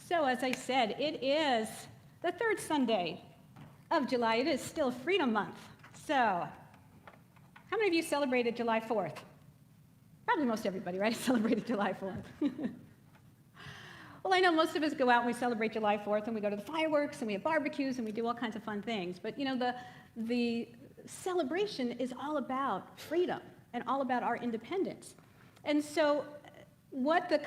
So as I said, it is the third Sunday of July. It is still Freedom Month. So how many of you celebrated July 4th? Probably most everybody, right? Celebrated July 4th. Well, I know most of us go out and we celebrate July 4th and we go to the fireworks and we have barbecues and we do all kinds of fun things. But you know, the celebration is all about freedom and all about our independence. And so what the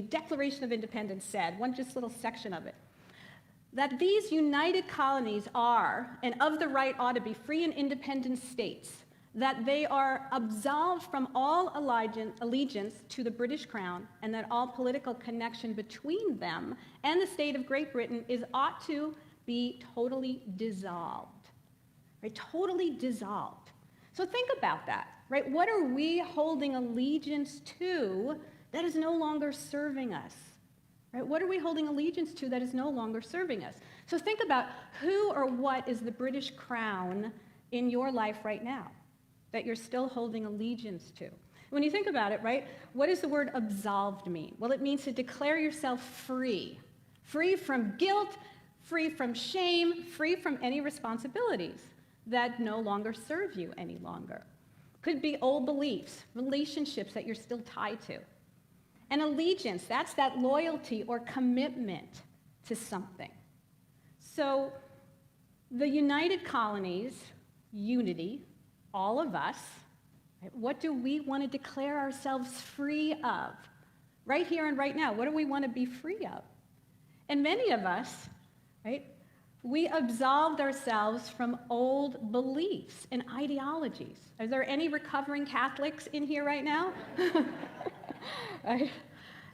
Declaration of Independence said, one just little section of it, that these united colonies are, and of the right ought to be, free and independent states, that they are absolved from all allegiance to the British Crown, and that all political connection between them and the state of Great Britain ought to be totally dissolved, right? Totally dissolved. So think about that, right? What are we holding allegiance to that is no longer serving us? Right? What are we holding allegiance to that is no longer serving us? So think about who or what is the British Crown in your life right now that you're still holding allegiance to. When you think about it, right, what does the word absolved mean? Well, it means to declare yourself free. Free from guilt, free from shame, free from any responsibilities that no longer serve you any longer. Could be old beliefs, relationships that you're still tied to. And allegiance, that's that loyalty or commitment to something. So the United Colonies, unity, all of us, right, what do we want to declare ourselves free of? Right here and right now, what do we want to be free of? And many of us, right, we absolved ourselves from old beliefs and ideologies. Are there any recovering Catholics in here right now? Right?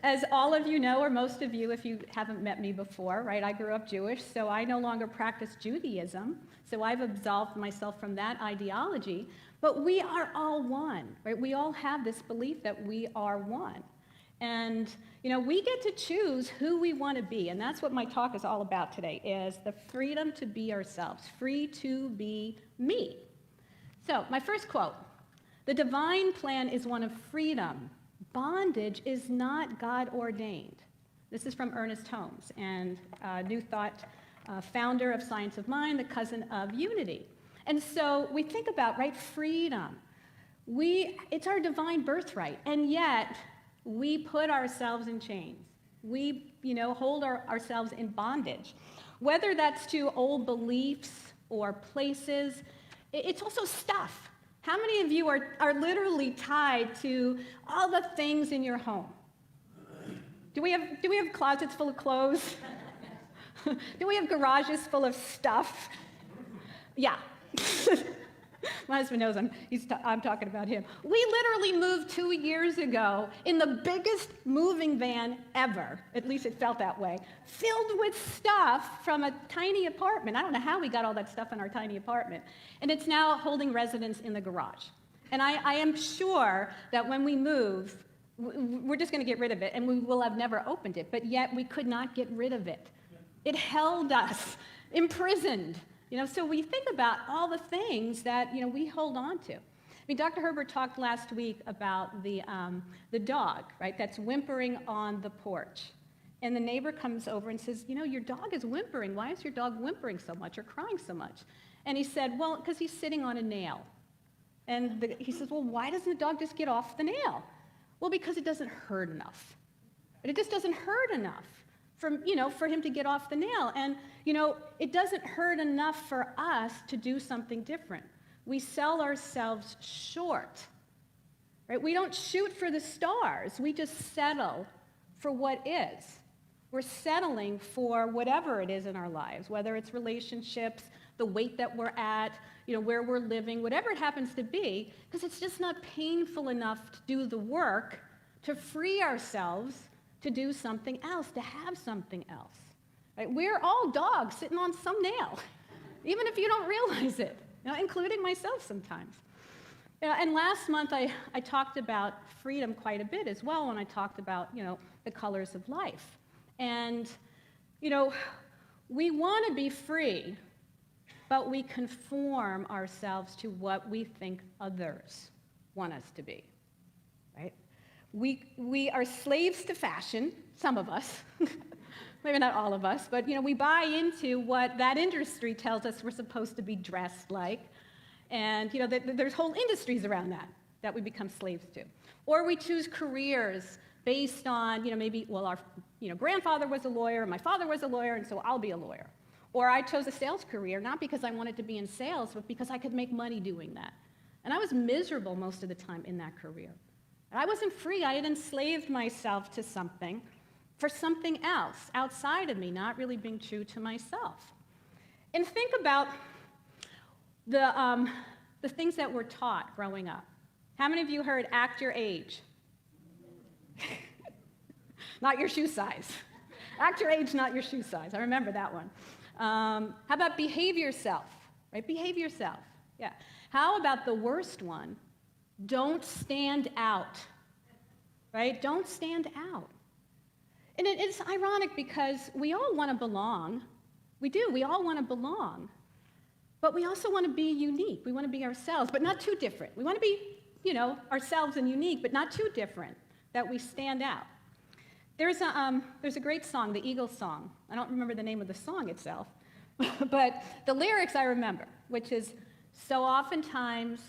As all of you know, or most of you, if you haven't met me before, right, I grew up Jewish, so I no longer practice Judaism, so I've absolved myself from that ideology, but we are all one, right? We all have this belief that we are one. And, you know, we get to choose who we want to be, and that's what my talk is all about today, is the freedom to be ourselves, free to be me. So, my first quote, "The divine plan is one of freedom. Bondage is not God-ordained." This is from Ernest Holmes, and New Thought founder of Science of Mind, the cousin of Unity. And so we think about, right, freedom. It's our divine birthright, and yet we put ourselves in chains. We, hold ourselves in bondage. Whether that's to old beliefs or places, it's also stuff. How many of you are literally tied to all the things in your home? Do we have closets full of clothes? Do we have garages full of stuff? Yeah. My husband knows I'm talking about him. We literally moved 2 years ago in the biggest moving van ever, at least it felt that way, filled with stuff from a tiny apartment. I don't know how we got all that stuff in our tiny apartment. And it's now holding residence in the garage. And I am sure that when we move, we're just going to get rid of it, and we will have never opened it, but yet we could not get rid of it. It held us imprisoned. So we think about all the things that, we hold on to. I mean, Dr. Herbert talked last week about the dog, right, that's whimpering on the porch. And the neighbor comes over and says, your dog is whimpering. Why is your dog whimpering so much or crying so much? And he said, well, because he's sitting on a nail. And he says, well, why doesn't the dog just get off the nail? Well, because it doesn't hurt enough. But it just doesn't hurt enough for him to get off the nail. And, it doesn't hurt enough for us to do something different. We sell ourselves short, right? We don't shoot for the stars. We just settle for what is. We're settling for whatever it is in our lives, whether it's relationships, the weight that we're at, where we're living, whatever it happens to be, because it's just not painful enough to do the work to free ourselves to do something else, to have something else. Right? We're all dogs sitting on some nail, even if you don't realize it, including myself sometimes. And last month I talked about freedom quite a bit as well when I talked about, the colors of life. And, we want to be free, but we conform ourselves to what we think others want us to be, right? We are slaves to fashion, some of us. Maybe not all of us, but we buy into what that industry tells us we're supposed to be dressed like. And there's whole industries around that we become slaves to. Or we choose careers based on, maybe, well, our grandfather was a lawyer, my father was a lawyer, and so I'll be a lawyer. Or I chose a sales career, not because I wanted to be in sales, but because I could make money doing that. And I was miserable most of the time in that career. And I wasn't free. I had enslaved myself to something for something else outside of me, not really being true to myself. And think about the things that we're taught growing up. How many of you heard act your age? Not your shoe size. Act your age, not your shoe size. I remember that one. How about behave yourself? Right? Behave yourself. Yeah. How about the worst one? Don't stand out. Right? Don't stand out. And it's ironic because we all want to belong. We do. We all want to belong. But we also want to be unique. We want to be ourselves, but not too different. We want to be, ourselves and unique, but not too different, that we stand out. There's a great song, the Eagles song. I don't remember the name of the song itself, but the lyrics I remember, which is, so oftentimes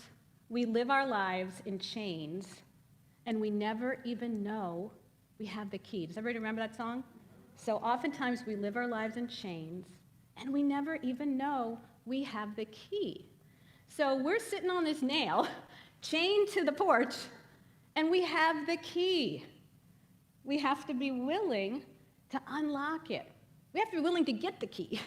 we live our lives in chains, and we never even know we have the key. Does everybody remember that song? So oftentimes we live our lives in chains, and we never even know we have the key. So we're sitting on this nail, chained to the porch, and we have the key. We have to be willing to unlock it. We have to be willing to get the key.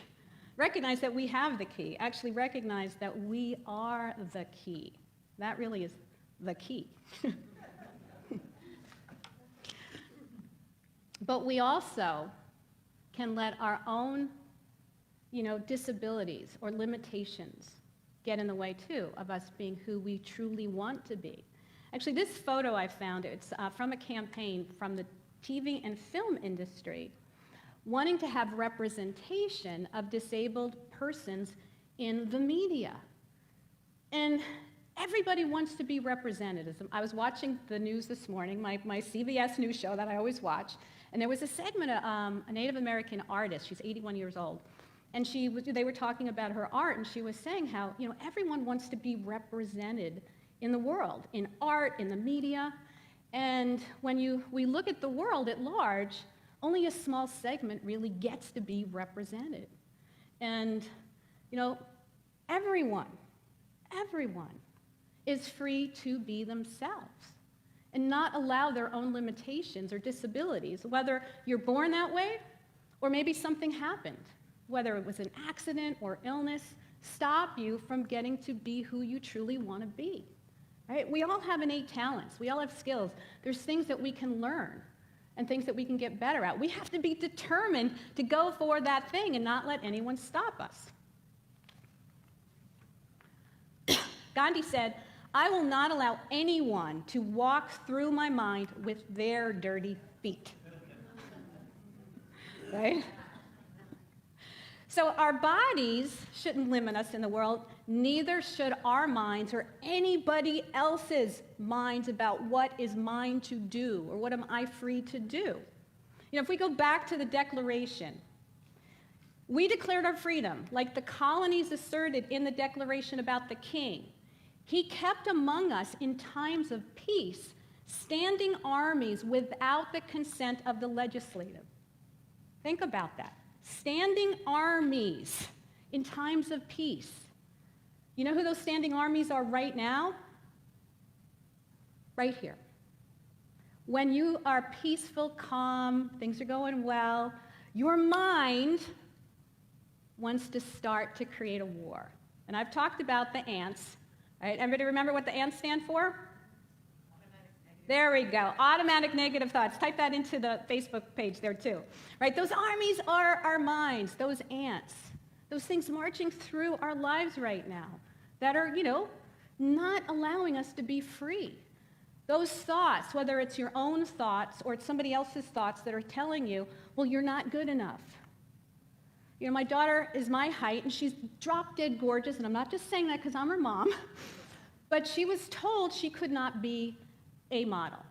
Recognize that we have the key. Actually recognize that we are the key. That really is the key. But we also can let our own, disabilities or limitations get in the way, too, of us being who we truly want to be. Actually, this photo I found, it's from a campaign from the TV and film industry wanting to have representation of disabled persons in the media. And everybody wants to be represented. I was watching the news this morning, my CBS news show that I always watch, and there was a segment of a Native American artist. She's 81 years old. And they were talking about her art, and she was saying how, everyone wants to be represented in the world, in art, in the media. And when we look at the world at large, only a small segment really gets to be represented. And, everyone is free to be themselves and not allow their own limitations or disabilities, whether you're born that way or maybe something happened, whether it was an accident or illness, stop you from getting to be who you truly want to be. Right? We all have innate talents. We all have skills. There's things that we can learn and things that we can get better at. We have to be determined to go for that thing and not let anyone stop us. Gandhi said, I will not allow anyone to walk through my mind with their dirty feet. Right? So our bodies shouldn't limit us in the world, neither should our minds or anybody else's minds about what is mine to do or what am I free to do. If we go back to the Declaration, we declared our freedom, like the colonies asserted in the Declaration about the King. He kept among us in times of peace, standing armies without the consent of the legislative. Think about that. Standing armies in times of peace. You know who those standing armies are right now? Right here. When you are peaceful, calm, things are going well, your mind wants to start to create a war. And I've talked about the ants. Right? Everybody remember what the ants stand for? There we go. Automatic negative thoughts. Type that into the Facebook page there too. Right? Those armies are our minds, those ants, those things marching through our lives right now that are, not allowing us to be free. Those thoughts, whether it's your own thoughts or it's somebody else's thoughts that are telling you, well, you're not good enough. My daughter is my height, and she's drop-dead gorgeous, and I'm not just saying that because I'm her mom, but she was told she could not be a model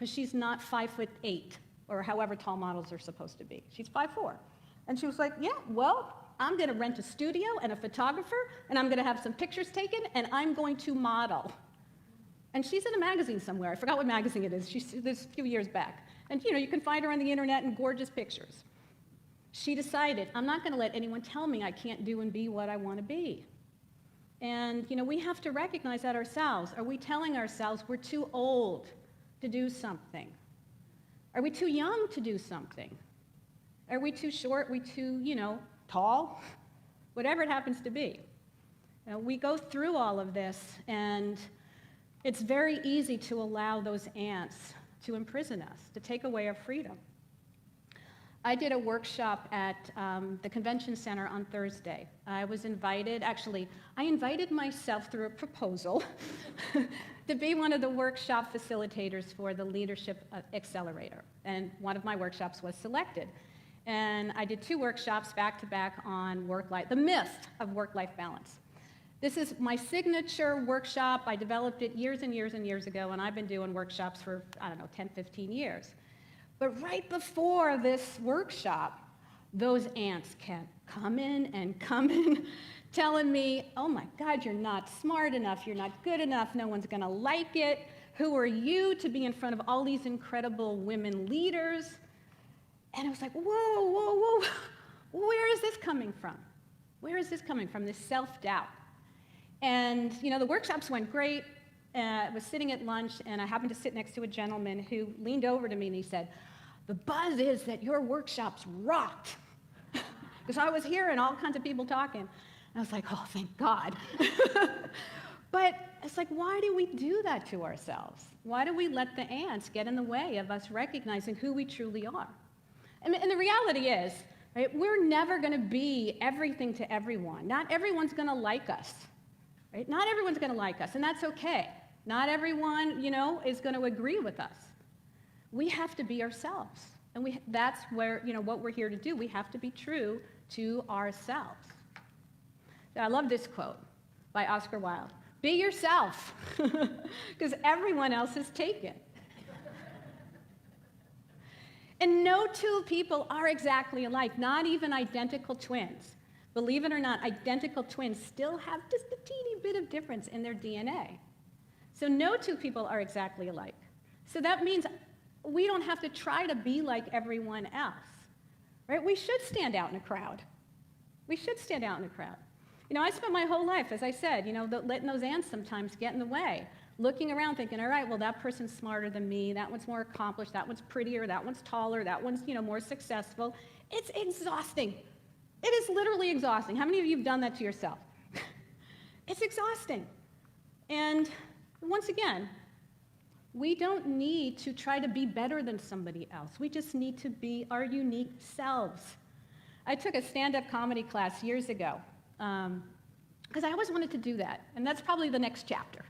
because she's not 5'8", or however tall models are supposed to be. She's 5'4". And she was like, yeah, well, I'm going to rent a studio and a photographer, and I'm going to have some pictures taken, and I'm going to model. And she's in a magazine somewhere. I forgot what magazine it is. This a few years back. And you can find her on the internet in gorgeous pictures. She decided, I'm not going to let anyone tell me I can't do and be what I want to be. And we have to recognize that ourselves. Are we telling ourselves we're too old to do something? Are we too young to do something? Are we too short? Are we too, tall? Whatever it happens to be. We go through all of this, and it's very easy to allow those ants to imprison us, to take away our freedom. I did a workshop at the convention center on Thursday. I was invited, actually, I invited myself through a proposal to be one of the workshop facilitators for the Leadership Accelerator. And one of my workshops was selected. And I did 2 workshops back-to-back on the myth of work-life balance. This is my signature workshop. I developed it years and years and years ago, and I've been doing workshops for, 10, 15 years. But right before this workshop, those ants kept coming, telling me, oh my God, you're not smart enough, you're not good enough, no one's gonna like it. Who are you to be in front of all these incredible women leaders? And I was like, whoa, where is this coming from? Where is this coming from, this self-doubt? And, the workshops went great. I was sitting at lunch, and I happened to sit next to a gentleman who leaned over to me, and he said, the buzz is that your workshops rocked. Because I was hearing all kinds of people talking. And I was like, oh, thank God. But it's like, why do we do that to ourselves? Why do we let the ants get in the way of us recognizing who we truly are? And the reality is, right, we're never going to be everything to everyone. Not everyone's going to like us. Right? Not everyone's going to like us, and that's okay. Not everyone, is going to agree with us. We have to be ourselves, and that's where, what we're here to do. We have to be true to ourselves. Now, I love this quote by Oscar Wilde. Be yourself, because everyone else is taken. And no 2 people are exactly alike, not even identical twins. Believe it or not, identical twins still have just a teeny bit of difference in their DNA. So no 2 people are exactly alike. So that means we don't have to try to be like everyone else, right? We should stand out in a crowd. We should stand out in a crowd. I spent my whole life, as I said, letting those ants sometimes get in the way, looking around thinking, all right, well, that person's smarter than me, that one's more accomplished, that one's prettier, that one's taller, that one's, more successful. It's exhausting. It is literally exhausting. How many of you have done that to yourself? It's exhausting. And once again, we don't need to try to be better than somebody else. We just need to be our unique selves. I took a stand-up comedy class years ago because I always wanted to do that, and that's probably the next chapter.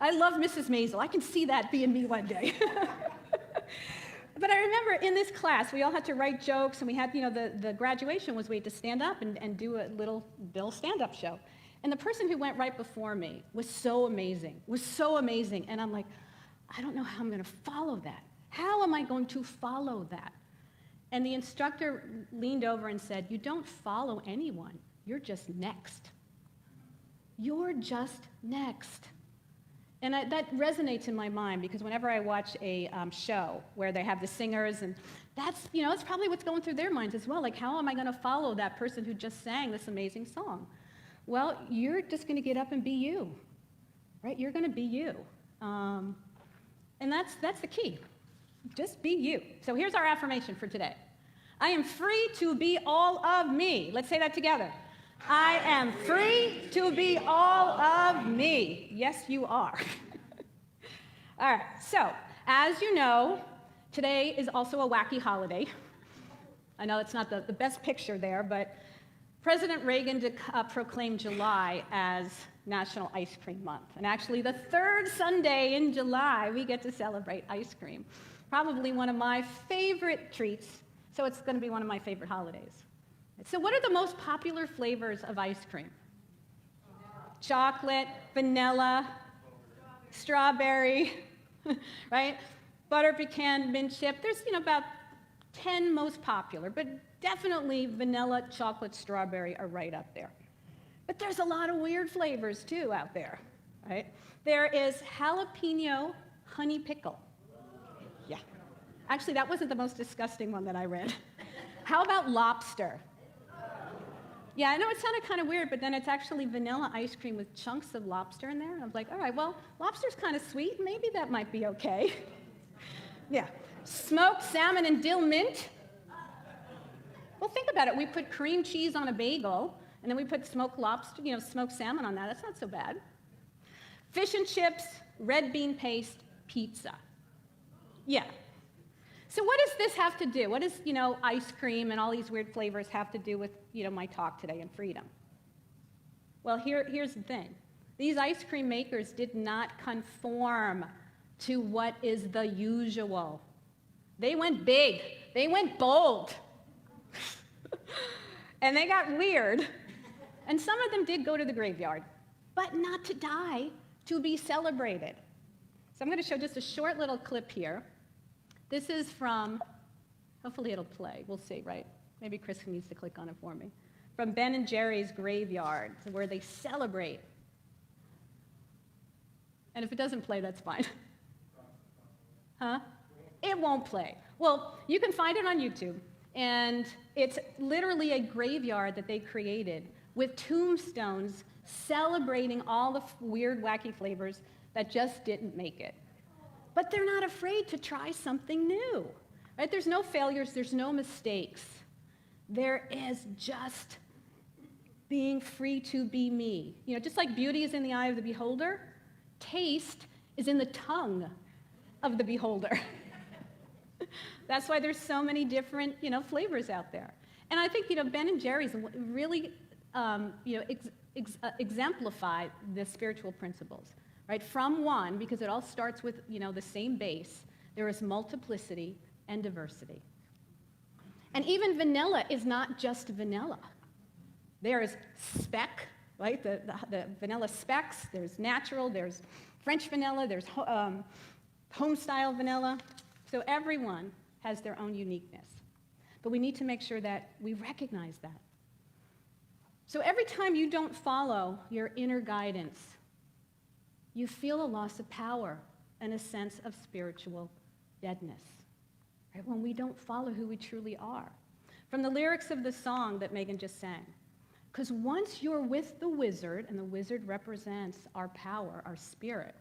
I love Mrs. Maisel. I can see that being me one day. But I remember in this class, we all had to write jokes, and we had, the graduation was we had to stand up and do a little Bill stand-up show. And the person who went right before me was so amazing, And I'm like, I don't know how I'm going to follow that. How am I going to follow that? And the instructor leaned over and said, you don't follow anyone. You're just next. You're just next. And that resonates in my mind because whenever I watch a show where they have the singers, and that's probably what's going through their minds as well. Like, how am I going to follow that person who just sang this amazing song? Well, you're just going to get up and be you, right? You're going to be you. And that's the key. Just be you. So here's our affirmation for today. I am free to be all of me. Let's say that together. I am free to be all of me. Yes, you are. All right, so as you know, today is also a wacky holiday. I know it's not the best picture there, but President Reagan proclaimed July as National Ice Cream Month. And actually, the 3rd Sunday in July, we get to celebrate ice cream. Probably one of my favorite treats, so it's going to be one of my favorite holidays. So what are the most popular flavors of ice cream? Chocolate, vanilla, strawberry, right? butter pecan, mint chip. There's, about 10 most popular, but definitely vanilla, chocolate, strawberry are right up there. But there's a lot of weird flavors, too, out there, right? There is jalapeno honey pickle. Yeah. Actually, that wasn't the most disgusting one that I read. How about lobster? Yeah, I know it sounded kind of weird, but then it's actually vanilla ice cream with chunks of lobster in there. And I was like, all right, well, lobster's kind of sweet. Maybe that might be okay. Yeah. Smoked salmon and dill mint. Well, think about it. We put cream cheese on a bagel, and then we put smoked lobster, smoked salmon on that. That's not so bad. Fish and chips, red bean paste, pizza. Yeah. So what does this have to do? What does, ice cream and all these weird flavors have to do with, my talk today and freedom? Well, here's the thing. These ice cream makers did not conform to what is the usual. They went big. They went bold. And they got weird. And some of them did go to the graveyard, but not to die, to be celebrated. So I'm going to show just a short little clip here. This is from, hopefully it'll play. We'll see, right? Maybe Chris needs to click on it for me. From Ben & Jerry's graveyard, where they celebrate. And if it doesn't play, that's fine. Huh? It won't play. Well, you can find it on YouTube. And it's literally a graveyard that they created with tombstones celebrating all the weird, wacky flavors that just didn't make it. But they're not afraid to try something new, right? There's no failures, there's no mistakes. There is just being free to be me. Just like beauty is in the eye of the beholder, taste is in the tongue of the beholder. That's why there's so many different, flavors out there. And I think, Ben & Jerry's really, exemplify the spiritual principles. Right? From one, because it all starts with, the same base, there is multiplicity and diversity. And even vanilla is not just vanilla. There is speck, right? The vanilla specks. There's natural, there's French vanilla, there's home-style vanilla. So everyone has their own uniqueness. But we need to make sure that we recognize that. So every time you don't follow your inner guidance, you feel a loss of power and a sense of spiritual deadness, right? When we don't follow who we truly are. From the lyrics of the song that Megan just sang, because once you're with the wizard, and the wizard represents our power, our spirit,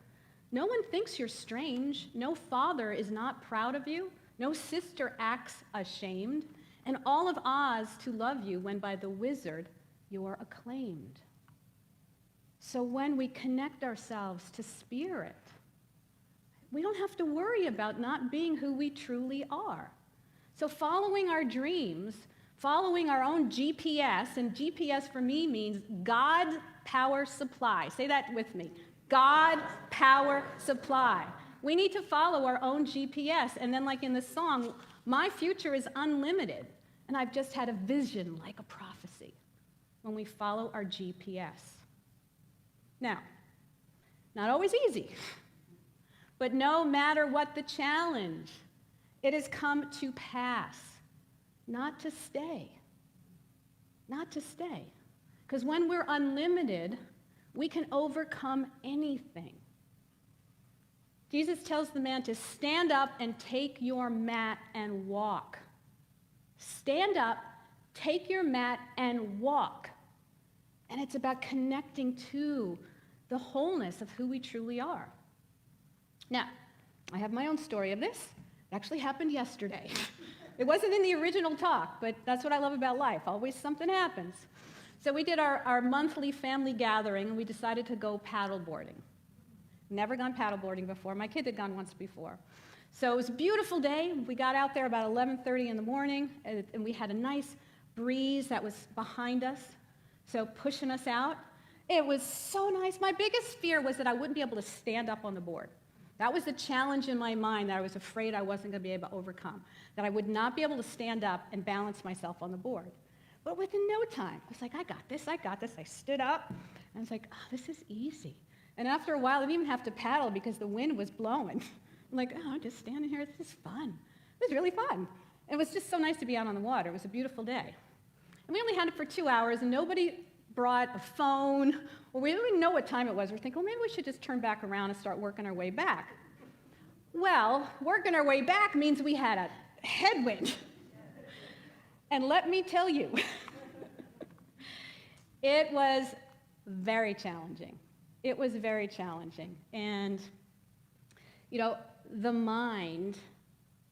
no one thinks you're strange. No father is not proud of you. No sister acts ashamed. And all of Oz to love you when by the wizard you are acclaimed. So when we connect ourselves to spirit, we don't have to worry about not being who we truly are. So following our dreams, following our own GPS, and GPS for me means God power supply. Say that with me. God power supply. We need to follow our own GPS. And then like in the song, my future is unlimited. And I've just had a vision like a prophecy when we follow our GPS. Now, not always easy, but no matter what the challenge, it has come to pass, not to stay. Not to stay. Because when we're unlimited, we can overcome anything. Jesus tells the man to stand up and take your mat and walk. Stand up, take your mat, and walk. And it's about connecting to the wholeness of who we truly are. Now, I have my own story of this. It actually happened yesterday. It wasn't in the original talk, but that's what I love about life. Always something happens. So we did our monthly family gathering, and we decided to go paddleboarding. Never gone paddleboarding before. My kid had gone once before. So it was a beautiful day. We got out there about 11:30 in the morning, and we had a nice breeze that was behind us, so pushing us out. It was so nice. My biggest fear was that I wouldn't be able to stand up on the board. That was the challenge in my mind that I was afraid I wasn't going to be able to overcome, that I would not be able to stand up and balance myself on the board. But within no time, I was like, I got this, I got this. I stood up, and I was like, oh, this is easy. And after a while, I didn't even have to paddle because the wind was blowing. I'm like, oh, I'm just standing here. It's just fun. It was really fun. It was just so nice to be out on the water. It was a beautiful day. And we only had it for 2 hours, and nobody brought a phone, or we didn't even know what time it was. We're thinking, well, maybe we should just turn back around and start working our way back. Well, working our way back means we had a headwind. And let me tell you, it was very challenging. It was very challenging. And, you know, the mind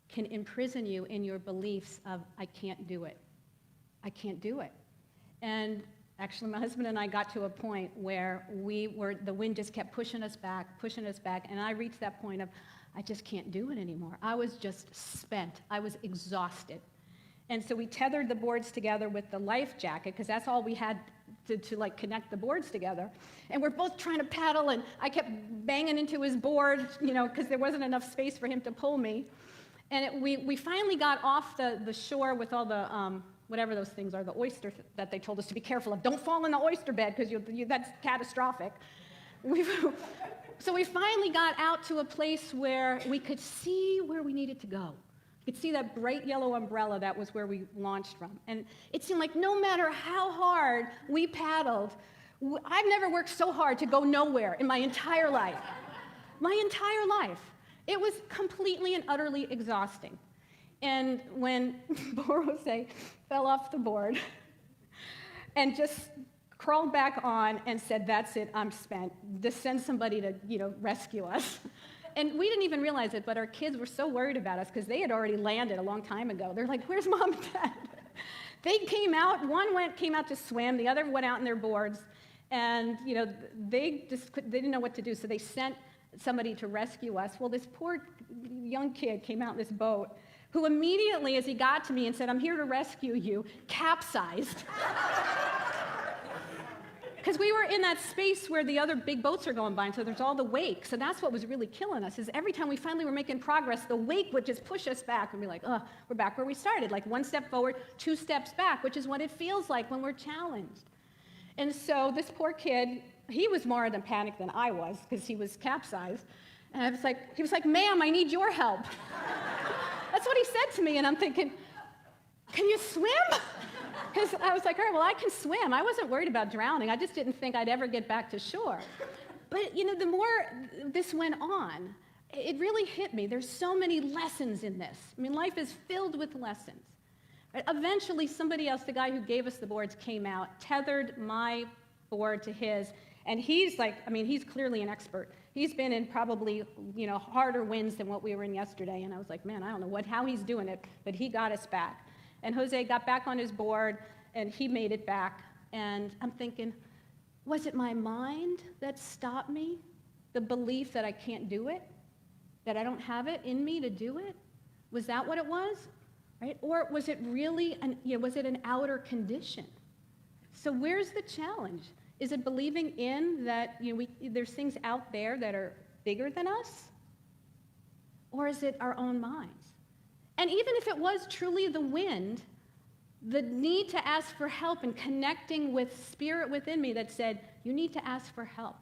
can imprison you in your beliefs of, I can't do it. I can't do it. And actually, my husband and I got to a point where the wind just kept pushing us back, and I reached that point of, I just can't do it anymore. I was just spent. I was exhausted. And so we tethered the boards together with the life jacket, because that's all we had to like connect the boards together. And we're both trying to paddle, and I kept banging into his board, you know, because there wasn't enough space for him to pull me. And we finally got off the shore with all the, whatever those things are, the oyster that they told us to be careful of. Don't fall in the oyster bed, because that's catastrophic. So we finally got out to a place where we could see where we needed to go. You could see that bright yellow umbrella. That was where we launched from. And it seemed like no matter how hard we paddled, I've never worked so hard to go nowhere in my entire life. My entire life. It was completely and utterly exhausting. And when Jose fell off the board and just crawled back on and said, that's it, I'm spent, just send somebody to, you know, rescue us. And we didn't even realize it, but our kids were so worried about us because they had already landed a long time ago. They're like, where's Mom and Dad? They came out, came out to swim, the other went out in their boards, and, you know, they didn't know what to do, so they sent somebody to rescue us. Well, this poor young kid came out in this boat, who immediately, as he got to me and said, I'm here to rescue you, capsized. Because we were in that space where the other big boats are going by, and so there's all the wake. So that's what was really killing us, is every time we finally were making progress, the wake would just push us back and be like, oh, we're back where we started. Like 1 step forward, 2 steps back, which is what it feels like when we're challenged. And so this poor kid, he was more than panicked than I was, because he was capsized. And he was like, ma'am, I need your help. That's what he said to me, and I'm thinking, can you swim? Because I was like, all right, well, I can swim. I wasn't worried about drowning. I just didn't think I'd ever get back to shore. But, you know, the more this went on, it really hit me. There's so many lessons in this. I mean, life is filled with lessons. Eventually, somebody else, the guy who gave us the boards, came out, tethered my board to his, and he's like, I mean, he's clearly an expert. He's been in probably, you know, harder winds than what we were in yesterday, and I was like, man, I don't know how he's doing it, but he got us back. And Jose got back on his board, and he made it back. And I'm thinking, was it my mind that stopped me? The belief that I can't do it? That I don't have it in me to do it? Was that what it was? Right? Or was it really, was it an outer condition? So where's the challenge? Is it believing in that, there's things out there that are bigger than us? Or is it our own minds? And even if it was truly the wind, the need to ask for help and connecting with spirit within me that said, you need to ask for help.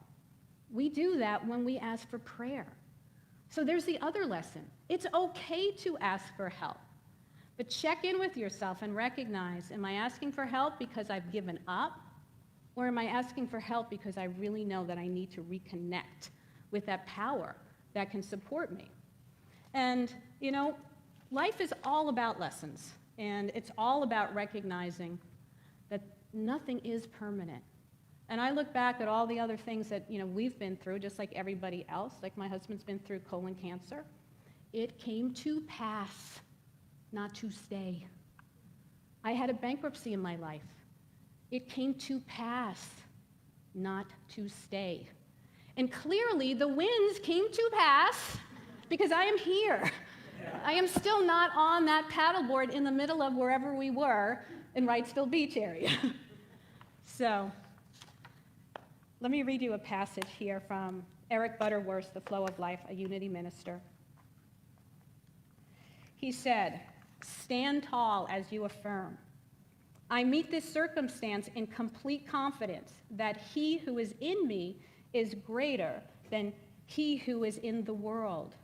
We do that when we ask for prayer. So there's the other lesson. It's okay to ask for help. But check in with yourself and recognize, am I asking for help because I've given up? Or am I asking for help because I really know that I need to reconnect with that power that can support me? And, life is all about lessons, and it's all about recognizing that nothing is permanent. And I look back at all the other things that, we've been through, just like everybody else. Like my husband's been through colon cancer. It came to pass, not to stay. I had a bankruptcy in my life. It came to pass, not to stay. And clearly, the winds came to pass because I am here. I am still not on that paddleboard in the middle of wherever we were in Wrightsville Beach area. So, let me read you a passage here from Eric Butterworth's The Flow of Life, a Unity minister. He said, "Stand tall as you affirm. I meet this circumstance in complete confidence that he who is in me is greater than he who is in the world.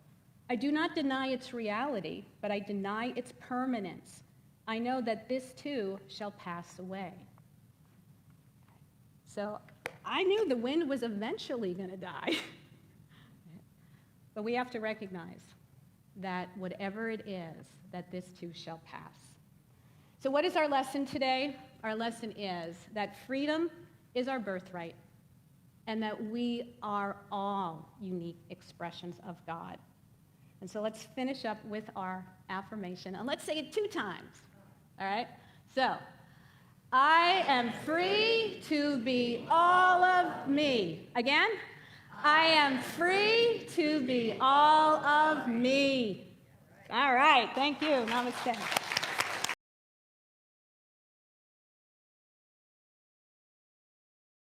I do not deny its reality, but I deny its permanence. I know that this too shall pass away. So I knew the wind was eventually going to die. But we have to recognize that whatever it is, that this too shall pass. So what is our lesson today? Our lesson is that freedom is our birthright, and that we are all unique expressions of God. And so let's finish up with our affirmation, and let's say it 2 times. All right? So, I am free to be all of me. Again, I am free to be all of me. All right, thank you. Namaste.